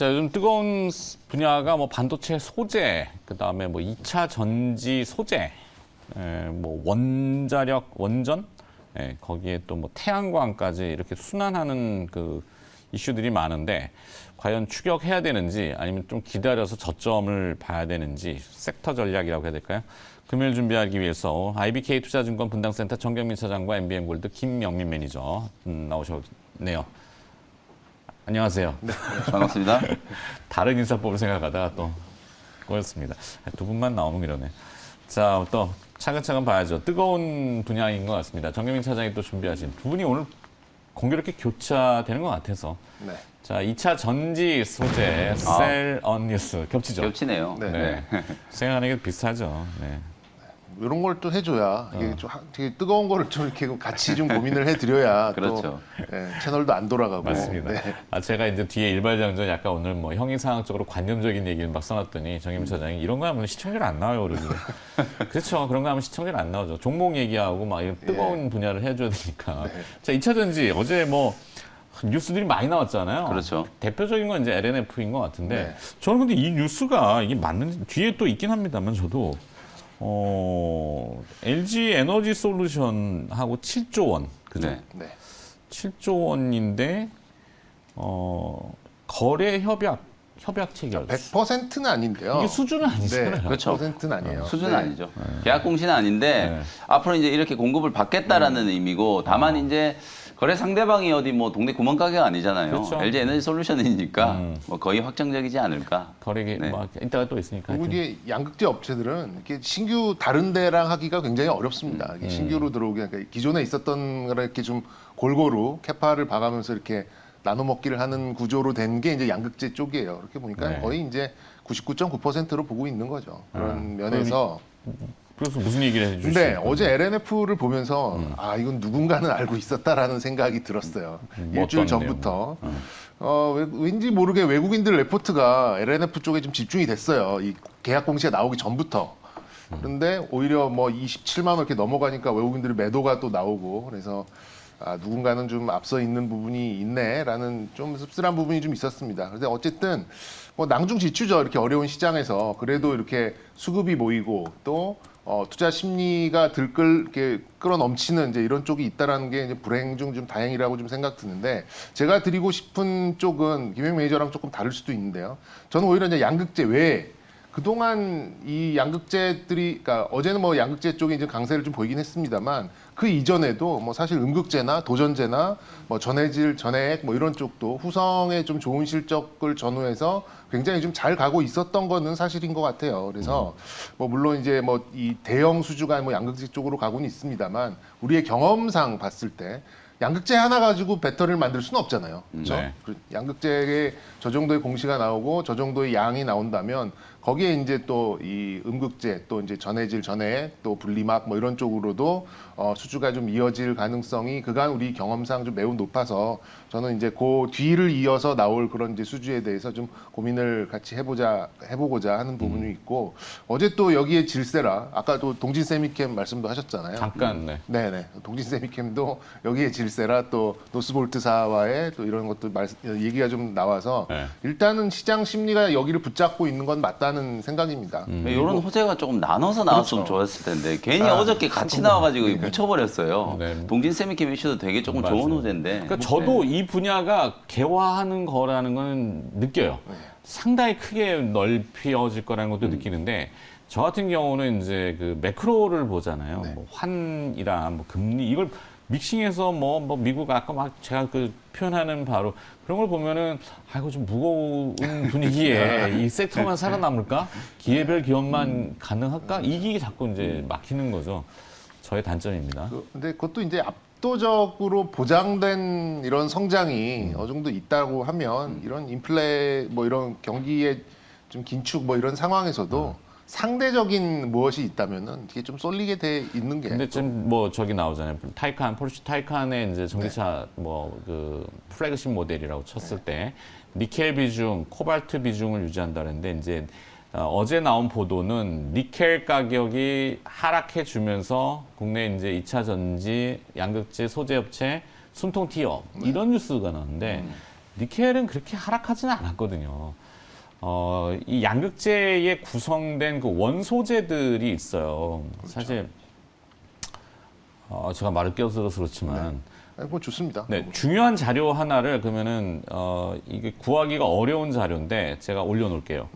자, 요즘 뜨거운 분야가 뭐 반도체 소재, 그다음에 뭐 2차 전지 소재, 뭐 원자력, 원전, 거기에 또 뭐 태양광까지 이렇게 순환하는 그 이슈들이 많은데 과연 추격해야 되는지 아니면 좀 기다려서 저점을 봐야 되는지 섹터 전략이라고 해야 될까요? 금요일 준비하기 위해서 IBK 투자증권 분당센터 정경민 차장과 MBN골드 김영민 매니저 나오셨네요. 안녕하세요. 네, 반갑습니다. 다른 인사법을 생각하다가 또 꼬였습니다. 두 분만 나오면 이러네. 자, 또 차근차근 봐야죠. 뜨거운 분야인 것 같습니다. 정경민 차장이 또 준비하신 두 분이 오늘 공교롭게 교차되는 것 같아서. 네. 자, 2차 전지 소재 셀 언 뉴스 겹치죠? 겹치네요. 네. 생각하는 게 비슷하죠. 네. 이런 걸 또 해줘야 이게 좀 되게 뜨거운 거를 좀 이렇게 같이 좀 고민을 해드려야 그렇죠. 또 채널도 안 돌아가고. 맞습니다. 네. 제가 이제 뒤에 일발장전 약간 오늘 뭐 형이상학적으로 관념적인 얘기를 막 써놨더니 정임 차장이 이런 거 하면 시청률 안 나와요, 그러더니. 그렇죠. 그런 거 하면 시청률 안 나오죠. 종목 얘기하고 막 이런 뜨거운 분야를 해줘야 되니까. 자, 2차 전지 어제 뭐 뉴스들이 많이 나왔잖아요. 그렇죠. 대표적인 건 이제 LNF인 것 같은데 네. 저는 근데 이 뉴스가 이게 맞는지 뒤에 또 있긴 합니다만 저도 LG 에너지 솔루션하고 7조 원, 그죠? 네. 네. 7조 원인데 거래 협약 체결. 100%는 아닌데요. 이게 수준은 아니잖아요. 네, 그렇죠. 100%는 아니에요. 수준은 네. 아니죠. 계약 공시는 아닌데 네. 앞으로 이제 이렇게 공급을 받겠다라는 의미고 다만 이제 거래 상대방이 어디 뭐 동네 구멍가게가 아니잖아요. 그렇죠. LG 에너지 솔루션이니까 뭐 거의 확정적이지 않을까. 거래기 네. 뭐 이따가 또 있으니까. 그리고 하여튼. 이게 양극재 업체들은 이렇게 신규 다른 데랑 하기가 굉장히 어렵습니다. 이게 신규로 들어오기 그러니까 기존에 있었던 거를 이렇게 좀 골고루 캐파를 봐가면서 이렇게 나눠 먹기를 하는 구조로 된 게 이제 양극재 쪽이에요. 이렇게 보니까 네. 거의 이제 99.9%로 보고 있는 거죠. 그런 면에서. 그래서 무슨 얘기를 해주시죠? 근데 어제 LNF를 보면서 아 이건 누군가는 알고 있었다라는 생각이 들었어요. 뭐 일주일 어떤 전부터 왠지 모르게 외국인들 레포트가 LNF 쪽에 좀 집중이 됐어요. 이 계약 공시가 나오기 전부터. 그런데 오히려 뭐 27만 원 이렇게 넘어가니까 외국인들의 매도가 또 나오고 그래서 아, 누군가는 좀 앞서 있는 부분이 있네라는 좀 씁쓸한 부분이 좀 있었습니다. 그런데 어쨌든 뭐 낭중지추죠. 이렇게 어려운 시장에서 그래도 이렇게 수급이 모이고 또 투자 심리가 이렇게 끌어 넘치는 이제 이런 쪽이 있다라는 게 이제 불행 중 좀 다행이라고 좀 생각 드는데 제가 드리고 싶은 쪽은 김영 매니저랑 조금 다를 수도 있는데요. 저는 오히려 이제 양극재 외에 그동안 이 양극재들이, 그러니까 어제는 뭐 양극재 쪽이 이제 강세를 좀 보이긴 했습니다만 그 이전에도 뭐 사실 음극재나 도전재나 뭐 전해질, 전해액 뭐 이런 쪽도 후성의 좀 좋은 실적을 전후해서 굉장히 좀 잘 가고 있었던 거는 사실인 것 같아요. 그래서 뭐 물론 이제 뭐 이 대형 수주가 뭐 양극재 쪽으로 가고는 있습니다만 우리의 경험상 봤을 때 양극재 하나 가지고 배터리를 만들 수는 없잖아요. 그렇죠? 네. 양극재에 저 정도의 공시가 나오고 저 정도의 양이 나온다면 거기에 이제 또 이 음극재 또 이제 전해질 전해액 또 분리막 뭐 이런 쪽으로도 수주가 좀 이어질 가능성이 그간 우리 경험상 좀 매우 높아서 저는 이제 그 뒤를 이어서 나올 그런 이제 수주에 대해서 좀 고민을 같이 해보고자 하는 부분이 있고 어제 또 여기에 질세라 아까 또 동진 세미캠 말씀도 하셨잖아요. 잠깐, 네. 네네. 동진 세미캠도 여기에 질세라 또 노스볼트사와의 또 이런 것도 얘기가 좀 나와서 네. 일단은 시장 심리가 여기를 붙잡고 있는 건 맞다는 생각입니다. 이런 호재가 조금 나눠서 나왔으면 그렇죠. 좋았을 텐데 괜히 어저께 같이 나와가지고 묻혀버렸어요. 네. 동진 세미캠 이슈도 되게 조금 맞아요. 좋은 호재인데. 그러니까 저도 이 분야가 개화하는 거라는 건 느껴요. 상당히 크게 넓혀질 거라는 것도 느끼는데 저 같은 경우는 이제 그 매크로를 보잖아요. 뭐 환이랑 뭐 금리 이걸 믹싱해서 뭐 미국 아까 막 제가 그 표현하는 바로 그런 걸 보면은 아이고 좀 무거운 분위기에 이 섹터만 살아남을까? 기회별 기업만 가능할까? 이게 자꾸 이제 막히는 거죠. 저의 단점입니다. 근데 그것도 이제 압도적으로 보장된 이런 성장이 어느 정도 있다고 하면 이런 인플레 뭐 이런 경기의 좀 긴축 뭐 이런 상황에서도 상대적인 무엇이 있다면은 이게 좀 쏠리게 돼 있는 게. 근데 지금 뭐 저기 나오잖아요. 타이칸, 포르쉐 타이칸의 이제 전기차 뭐 그 플래그십 모델이라고 쳤을 때 니켈 비중, 코발트 비중을 유지한다는데 이제 어제 나온 보도는 니켈 가격이 하락해 주면서 국내 이제 2차 전지, 양극재 소재 업체, 숨통 티업 이런 뉴스가 나왔는데 니켈은 그렇게 하락하지는 않았거든요. 이 양극재에 구성된 그 원소재들이 있어요. 사실 제가 말을 끼어들어서 그렇지만 아니, 뭐 좋습니다. 네, 중요한 자료 하나를 그러면은 이게 구하기가 어려운 자료인데 제가 올려놓을게요.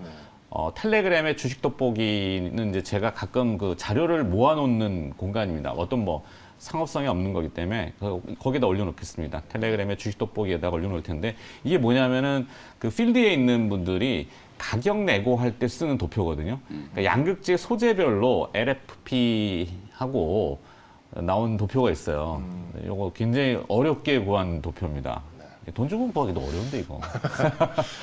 텔레그램의 주식 돋보기는 이제 제가 가끔 그 자료를 모아놓는 공간입니다. 어떤 뭐 상업성이 없는 거기 때문에 거기다 올려놓겠습니다. 텔레그램의 주식 돋보기에다가 올려놓을 텐데 이게 뭐냐면은 그 필드에 있는 분들이 가격 내고 할 때 쓰는 도표거든요. 그러니까 양극재 소재별로 LFP하고 나온 도표가 있어요. 이거 굉장히 어렵게 구한 도표입니다. 돈 주고 구하기도 어려운데 이거.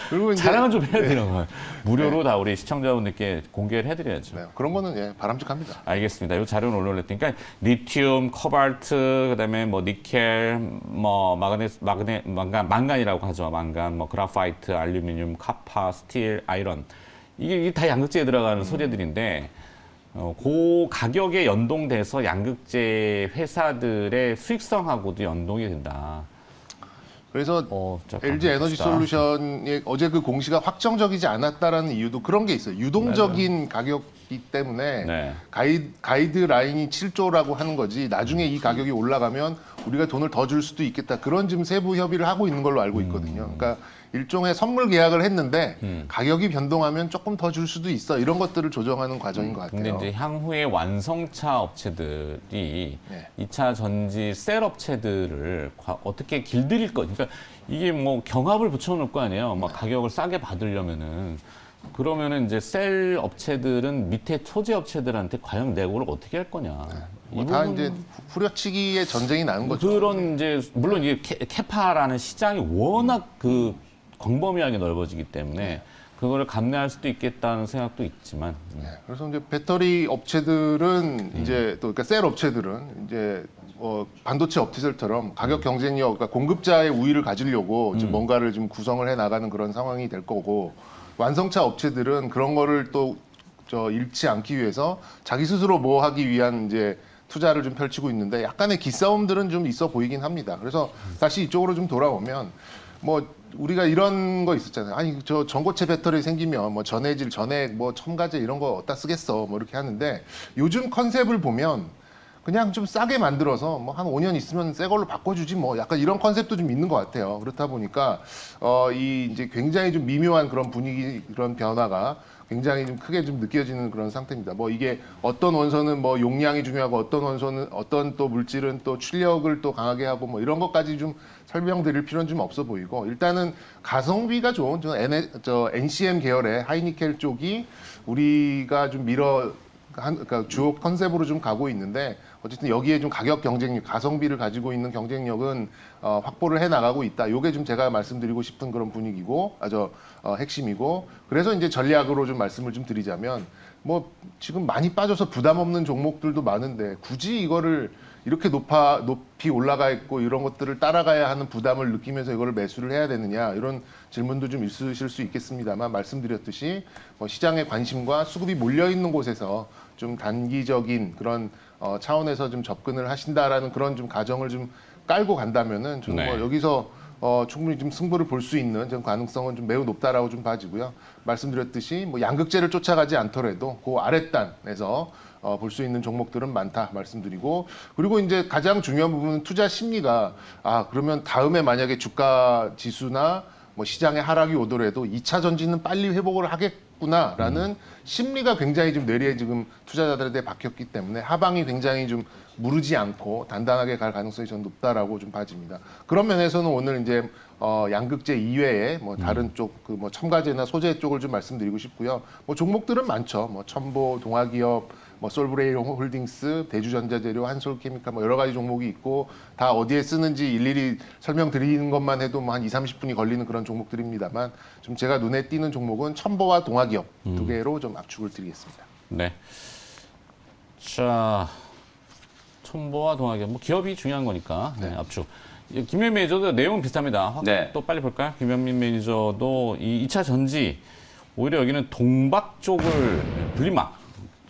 그리고 이제 자랑은 좀 해야 돼요. 무료로 다 우리 시청자분들께 공개를 해드려야죠. 네, 그런 거는 예, 바람직합니다. 알겠습니다. 이 자료는 올려놓을 테니까 리튬, 코발트, 그다음에 뭐 니켈, 뭐 망간이라고 하죠. 망간, 뭐 그라파이트, 알루미늄, 카파, 스틸, 아이런 이게 다 양극재에 들어가는 소재들인데. 그 가격에 연동돼서 양극재 회사들의 수익성하고도 연동이 된다. 그래서 자, LG 에너지 봅시다. 솔루션의 어제 그 공시가 확정적이지 않았다라는 이유도 그런 게 있어요. 유동적인 가격이기 때문에 네. 가이드라인이 7조라고 하는 거지 나중에 이 가격이 올라가면 우리가 돈을 더 줄 수도 있겠다. 그런 지금 세부 협의를 하고 있는 걸로 알고 있거든요. 그러니까 일종의 선물 계약을 했는데 가격이 변동하면 조금 더 줄 수도 있어. 이런 것들을 조정하는 과정인 것 같아요. 근데 이제 향후에 완성차 업체들이 네. 2차 전지 셀 업체들을 어떻게 길들일 거. 그러니까 이게 뭐 경합을 붙여놓을 거 아니에요. 막 가격을 싸게 받으려면은. 그러면은 이제 셀 업체들은 밑에 소재 업체들한테 과연 내고를 어떻게 할 거냐. 뭐 다 이제 후려치기의 전쟁이 나는 거죠. 그런 이제 물론 이게 캐파라는 시장이 워낙 그 광범위하게 넓어지기 때문에 그거를 감내할 수도 있겠다는 생각도 있지만 네, 그래서 이제 배터리 업체들은 이제 또 그러니까 셀 업체들은 이제 반도체 업체들처럼 가격 경쟁력, 그러니까 공급자의 우위를 가지려고 지금 뭔가를 좀 구성을 해 나가는 그런 상황이 될 거고 완성차 업체들은 그런 거를 또 잃지 않기 위해서 자기 스스로 뭐 하기 위한 이제 투자를 좀 펼치고 있는데 약간의 기싸움들은 좀 있어 보이긴 합니다. 그래서 다시 이쪽으로 좀 돌아오면 뭐 우리가 이런 거 있었잖아요. 아니 저 전고체 배터리 생기면 뭐 전해질, 전액, 뭐 첨가제 이런 거 어디다 쓰겠어 뭐 이렇게 하는데 요즘 컨셉을 보면 그냥 좀 싸게 만들어서 뭐 한 5년 있으면 새 걸로 바꿔주지 뭐 약간 이런 컨셉도 좀 있는 것 같아요. 그렇다 보니까 이 이제 굉장히 좀 미묘한 그런 분위기 그런 변화가 굉장히 좀 크게 좀 느껴지는 그런 상태입니다. 뭐 이게 어떤 원소는 뭐 용량이 중요하고 어떤 원소는 어떤 또 물질은 또 출력을 또 강하게 하고 뭐 이런 것까지 좀 설명드릴 필요는 좀 없어 보이고 일단은 가성비가 좋은 NCM 계열의 하이니켈 쪽이 우리가 좀 그러니까 주요 컨셉으로 좀 가고 있는데 어쨌든 여기에 좀 가격 경쟁력, 가성비를 가지고 있는 경쟁력은 확보를 해 나가고 있다. 요게 좀 제가 말씀드리고 싶은 그런 분위기고, 핵심이고. 그래서 이제 전략으로 좀 말씀을 좀 드리자면, 뭐 지금 많이 빠져서 부담 없는 종목들도 많은데 굳이 이거를 이렇게 높이 올라가 있고 이런 것들을 따라가야 하는 부담을 느끼면서 이거를 매수를 해야 되느냐 이런 질문도 좀 있으실 수 있겠습니다만 말씀드렸듯이 뭐 시장의 관심과 수급이 몰려 있는 곳에서 좀 단기적인 그런 차원에서 좀 접근을 하신다라는 그런 좀 가정을 좀 깔고 간다면은 좀 네. 뭐 여기서 충분히 좀 승부를 볼 수 있는 좀 가능성은 좀 매우 높다라고 좀 봐지고요. 말씀드렸듯이 뭐 양극재를 쫓아가지 않더라도 그 아랫단에서 볼 수 있는 종목들은 많다 말씀드리고 그리고 이제 가장 중요한 부분은 투자 심리가 그러면 다음에 만약에 주가 지수나 뭐 시장의 하락이 오더라도 2차 전지는 빨리 회복을 하겠구나라는 심리가 굉장히 좀 뇌리에 지금 투자자들한테 박혔기 때문에 하방이 굉장히 좀 무르지 않고 단단하게 갈 가능성이 전 높다라고 좀 봐집니다. 그런 면에서는 오늘 이제 양극재 이외에 뭐 다른 쪽 그 뭐 첨가제나 소재 쪽을 좀 말씀드리고 싶고요. 뭐 종목들은 많죠. 뭐 첨보, 동아기업, 뭐 솔브레일 홀딩스, 대주전자재료, 한솔케미칼 뭐 여러 가지 종목이 있고 다 어디에 쓰는지 일일이 설명드리는 것만 해도 뭐 한 20-30분이 걸리는 그런 종목들입니다만 좀 제가 눈에 띄는 종목은 첨보와 동아기업 두 개로 좀 압축을 드리겠습니다. 네. 자, 첨보와 동아기업 뭐 기업이 중요한 거니까 압축. 김현민 매니저도 내용은 비슷합니다. 네. 또 빨리 볼까요? 김현민 매니저도 이 2차 전지 오히려 여기는 동박 쪽을 분리막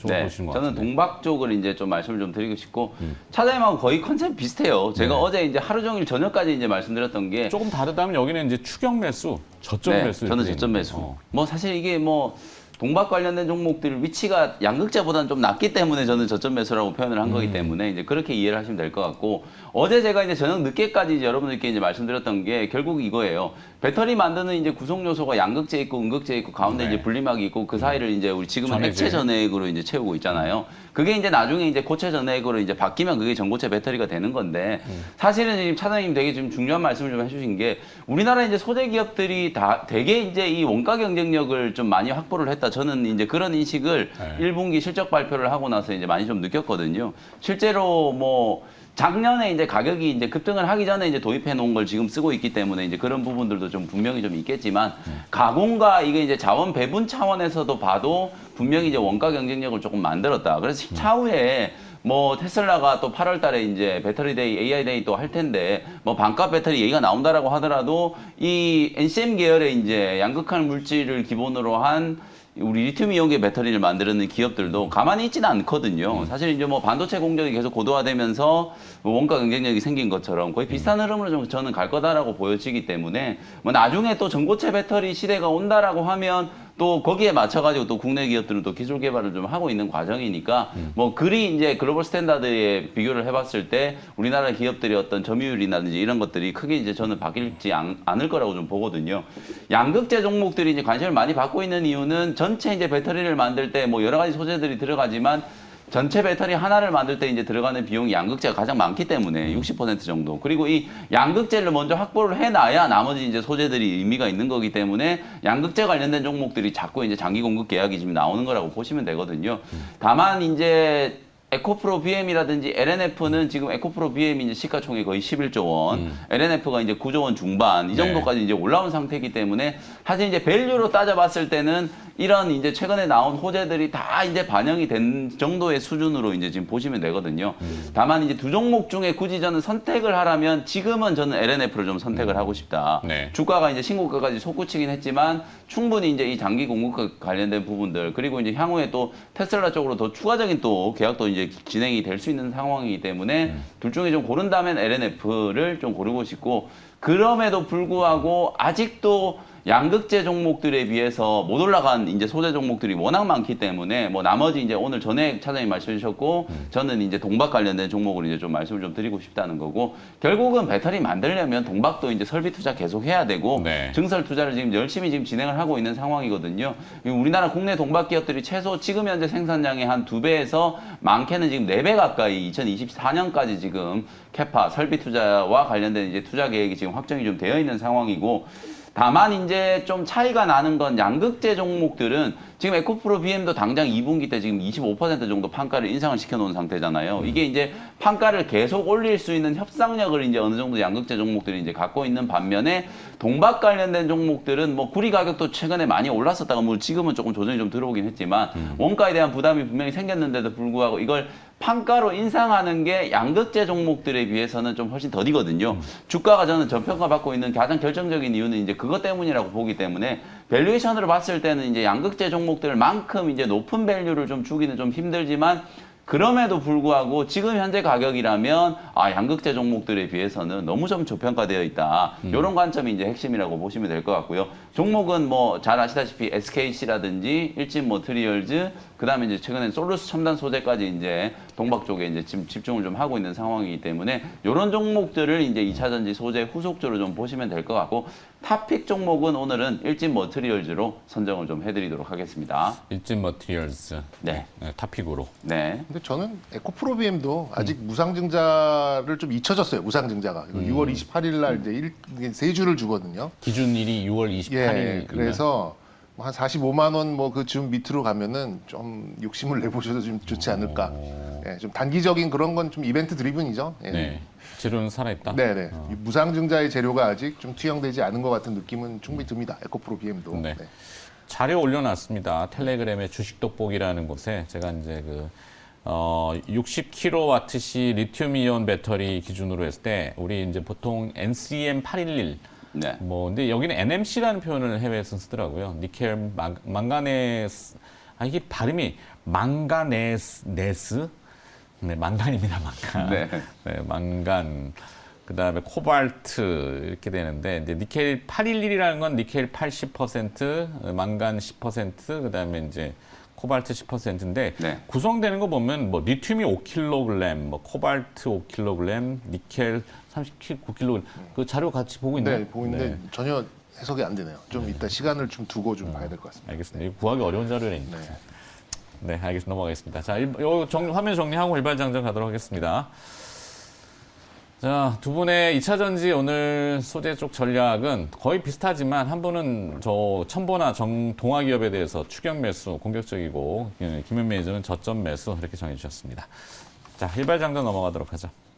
쪽으로 네, 보시는 것 저는 같은데. 동박 쪽을 이제 좀 말씀을 좀 드리고 싶고 차장님하고 거의 컨셉 비슷해요. 제가 네. 어제 이제 하루 종일 저녁까지 이제 말씀드렸던 게 조금 다르다면 여기는 이제 추격 매수, 저점 네, 매수. 저는 이렇게 저점 돼 매수. 있는 거예요. 뭐 사실 이게 뭐 동박 관련된 종목들 위치가 양극재보다는 좀 낮기 때문에 저는 저점 매수라고 표현을 한 거기 때문에 이제 그렇게 이해를 하시면 될 것 같고 어제 제가 이제 저녁 늦게까지 이제 여러분들께 이제 말씀드렸던 게 결국 이거예요. 배터리 만드는 이제 구성 요소가 양극재 있고 음극재 있고 가운데 네. 이제 분리막이 있고 그 사이를 이제 우리 지금은 전해질. 액체 전해액으로 이제 채우고 있잖아요. 그게 이제 나중에 이제 고체 전해액으로 이제 바뀌면 그게 전고체 배터리가 되는 건데 사실은 지금 차장님 되게 좀 중요한 말씀을 좀 해주신 게 우리나라 이제 소재 기업들이 다 되게 이제 이 원가 경쟁력을 좀 많이 확보를 했다. 저는 이제 그런 인식을 네. 1분기 실적 발표를 하고 나서 이제 많이 좀 느꼈거든요. 실제로 뭐 작년에 이제 가격이 이제 급등을 하기 전에 이제 도입해 놓은 걸 지금 쓰고 있기 때문에 이제 그런 부분들도 좀 분명히 좀 있겠지만 가공과 이게 이제 자원 배분 차원에서도 봐도 분명히 이제 원가 경쟁력을 조금 만들었다. 그래서 차후에 뭐 테슬라가 또 8월 달에 이제 배터리 데이, AI 데이 또 할 텐데 뭐 반값 배터리 얘기가 나온다라고 하더라도 이 NCM 계열의 이제 양극한 물질을 기본으로 한 우리 리튬 이온계 배터리를 만드는 기업들도 가만히 있지는 않거든요. 사실 이제 뭐 반도체 공정이 계속 고도화되면서 뭐 원가 경쟁력이 생긴 것처럼 거의 비슷한 흐름으로 좀 저는 갈 거다라고 보여지기 때문에 뭐 나중에 또 전고체 배터리 시대가 온다라고 하면 또 거기에 맞춰가지고 또 국내 기업들은 또 기술 개발을 좀 하고 있는 과정이니까 뭐 그리 이제 글로벌 스탠다드에 비교를 해봤을 때 우리나라 기업들의 어떤 점유율이라든지 이런 것들이 크게 이제 저는 바뀔지 않을 거라고 좀 보거든요. 양극재 종목들이 이제 관심을 많이 받고 있는 이유는 전체 이제 배터리를 만들 때 뭐 여러 가지 소재들이 들어가지만 전체 배터리 하나를 만들 때 이제 들어가는 비용이 양극재가 가장 많기 때문에 60% 정도. 그리고 이 양극재를 먼저 확보를 해놔야 나머지 이제 소재들이 의미가 있는 거기 때문에 양극재 관련된 종목들이 자꾸 이제 장기 공급 계약이 지금 나오는 거라고 보시면 되거든요. 다만 이제 에코프로 BM이라든지 LNF는 지금 에코프로 BM이 이제 시가총액 거의 11조 원, LNF가 이제 9조 원 중반 이 정도까지 이제 올라온 상태이기 때문에 사실 이제 밸류로 따져봤을 때는 이런 이제 최근에 나온 호재들이 다 이제 반영이 된 정도의 수준으로 이제 지금 보시면 되거든요. 다만 이제 두 종목 중에 굳이 저는 선택을 하라면 지금은 저는 LNF를 좀 선택을 하고 싶다. 네. 주가가 이제 신고가까지 솟구치긴 했지만 충분히 이제 이 장기 공급 관련된 부분들 그리고 이제 향후에 또 테슬라 쪽으로 더 추가적인 또 계약도 이제 진행이 될 수 있는 상황이기 때문에 둘 중에 좀 고른다면 LNF를 좀 고르고 싶고 그럼에도 불구하고 아직도 양극재 종목들에 비해서 못 올라간 이제 소재 종목들이 워낙 많기 때문에 뭐 나머지 이제 오늘 전에 차장님 말씀해 주셨고 저는 이제 동박 관련된 종목을 이제 좀 말씀을 좀 드리고 싶다는 거고 결국은 배터리 만들려면 동박도 이제 설비 투자 계속 해야 되고 네. 증설 투자를 지금 열심히 지금 진행을 하고 있는 상황이거든요. 우리나라 국내 동박 기업들이 최소 지금 현재 생산량의 한 2배에서 많게는 지금 4배 가까이 2024년까지 지금 캐파 설비 투자와 관련된 이제 투자 계획이 지금 확정이 좀 되어 있는 상황이고 다만 이제 좀 차이가 나는 건 양극재 종목들은 지금 에코프로 BM도 당장 2분기 때 지금 25% 정도 판가를 인상을 시켜놓은 상태잖아요. 이게 이제 판가를 계속 올릴 수 있는 협상력을 이제 어느 정도 양극재 종목들이 이제 갖고 있는 반면에 동박 관련된 종목들은 뭐 구리 가격도 최근에 많이 올랐었다가 뭐 지금은 조금 조정이 좀 들어오긴 했지만 원가에 대한 부담이 분명히 생겼는데도 불구하고 이걸 판가로 인상하는 게 양극재 종목들에 비해서는 좀 훨씬 더디거든요. 주가가 저는 저평가받고 있는 가장 결정적인 이유는 이제 그것 때문이라고 보기 때문에 밸류에이션으로 봤을 때는 이제 양극재 종목들만큼 이제 높은 밸류를 좀 주기는 좀 힘들지만 그럼에도 불구하고 지금 현재 가격이라면 양극재 종목들에 비해서는 너무 좀 저평가되어 있다. 이런 관점이 이제 핵심이라고 보시면 될 것 같고요. 종목은 뭐 잘 아시다시피 SKC라든지 일진 머티리얼즈 그다음에 이제 최근에 솔루스 첨단 소재까지 이제 동박 쪽에 이제 지금 집중을 좀 하고 있는 상황이기 때문에 이런 종목들을 이제 2차 전지 소재 후속주로 좀 보시면 될 것 같고 탑픽 종목은 오늘은 일진 머티리얼즈로 선정을 좀 해드리도록 하겠습니다. 일진 머티리얼스. 네. 탑픽으로. 네. 근데 저는 에코프로 BM도 아직 무상증자를 좀 잊혀졌어요. 무상증자가. 6월 28일 날 이제 3주를 주거든요. 기준일이 6월 28일. 예, 그래서 한 45만 원 뭐 그 줌 밑으로 가면은 좀 욕심을 내보셔도 좀 좋지 않을까. 예, 좀 단기적인 그런 건 좀 이벤트 드리븐이죠. 예. 네. 재료는 살아있다. 네네. 이 무상증자의 재료가 아직 좀 투영되지 않은 것 같은 느낌은 충분히 듭니다. 에코프로 BM도. 네. 자료 올려놨습니다. 텔레그램의 주식 돋보기라는 곳에 제가 이제 60kWh 리튬이온 배터리 기준으로 했을 때 우리 이제 보통 NCM 811 근데 여기는 NMC라는 표현을 해외에서 쓰더라고요. 니켈 망가네스 이게 발음이 망가네스, 네, 망간입니다, 망간. 네. 네, 망간. 그다음에 코발트 이렇게 되는데 이제 니켈 811이라는 건 니켈 80%, 망간 10%, 그다음에 이제 코발트 10%인데 네. 구성되는 거 보면 뭐 리튬이 5kg, 뭐 코발트 5kg, 니켈 39kg 그 자료 같이 보고 있나요? 네, 보고 있는데 전혀 해석이 안 되네요. 좀 이따 시간을 좀 두고 좀 봐야 될 것 같습니다. 알겠습니다. 이거 구하기 어려운 자료라니까. 네. 네, 알겠습니다. 넘어가겠습니다. 자, 화면 정리하고 일발장전 가도록 하겠습니다. 자, 두 분의 2차 전지 오늘 소재 쪽 전략은 거의 비슷하지만 한 분은 저 첨보나 동아기업에 대해서 추격 매수 공격적이고 김현 매니저는 저점 매수 이렇게 정해주셨습니다. 자, 일발장전 넘어가도록 하죠.